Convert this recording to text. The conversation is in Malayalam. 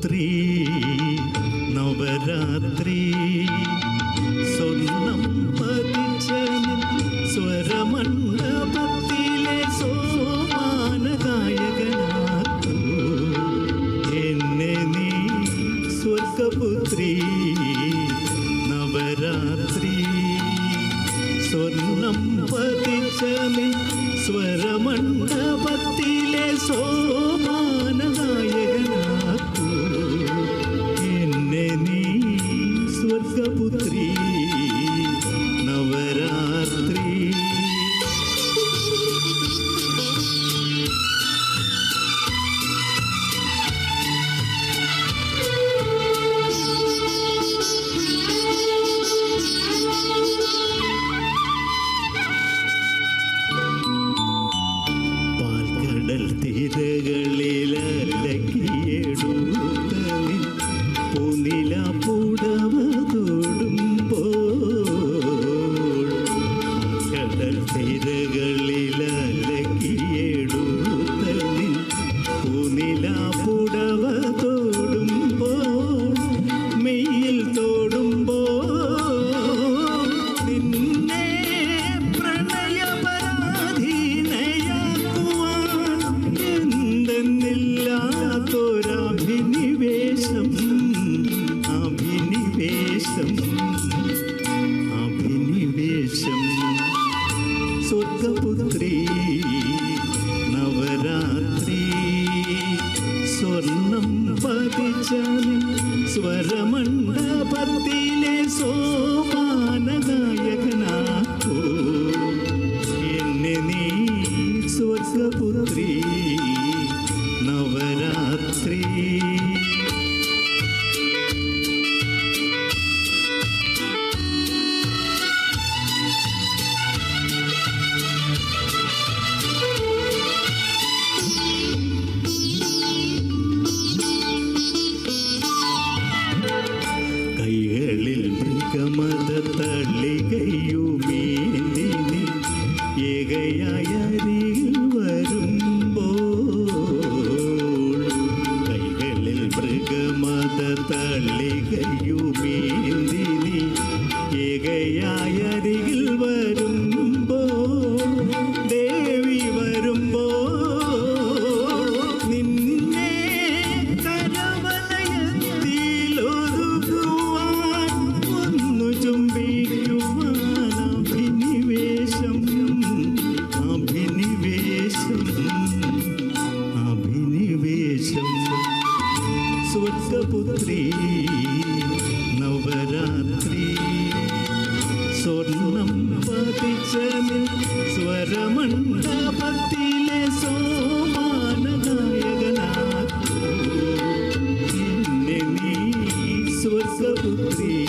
സ്വർഗപുത്രീ നവരാത്രി സ്വർണം പതിച്ച സ്വരമണ്ഡപത്തിലെ സോമാന ഗായകനാക്കൂ എന്നെ നീ സ്വർഗപുത്രീ നവരാത്രി സ്വർണം പതിച്ച സ്വരമണ്ഡപത്തിലെ സോമാന ഗായകനാക്കൂ എന്നെ നീ സ്വർഗപുത്രീ നവരാത്രി. പാൽക്കടൽ തീരകളിലലക്കിയെടുത്തവൻ പൂനില പുടവ തൊടുമ്പോൾ കടൽ തീരകളിലലക്കിയെടുത്തവൻ പൂനില പുടവ തൊടുമ്പോൾ മെയ്യിൽ തൊടുമ്പോൾ നിന്നെ പ്രണയപരാധീനയാക്കുവാൻ എന്തെന്നില്ലാത്തൊരഭിനിവേശം അഭിനിവേശം അഭിനിവേശം. സ്വർഗപുത്രീ നവരാത്രി സ്വർണം പതിച്ച സ്വരമണ്ഡപത്തിലെ സോപാന ഗായകനാക്കൂ എന്നെ നീ സ്വർഗപുത്രീ നവരാത്രി. കൈകളിൽ മൃഗമത തള്ളികയുമേന്തി ഏകയായ അരികിൽ വരുമ്പോൾ കൈകളിൽ മൃഗമത തള്ളികയുമേന്തി ഏകയായ അരികിൽ വരുമ്പോൾ ദേവി വരുമ്പോൾ നിന്നെ കരവലയത്തിലൊതുക്കുവാൻ ഒന്നു ചുംബിക്കുവാൻ അഭിനിവേശം അഭിനിവേശം അഭിനിവേശം. സ്വർഗപുത്രീ നവരാത്രി സ്വർണം പതിച്ച സ്വരമണ്ഡപത്തിലെ സോമാന ഗായകനാക്കൂ എന്നെ നീ സ്വർഗപുത്രീ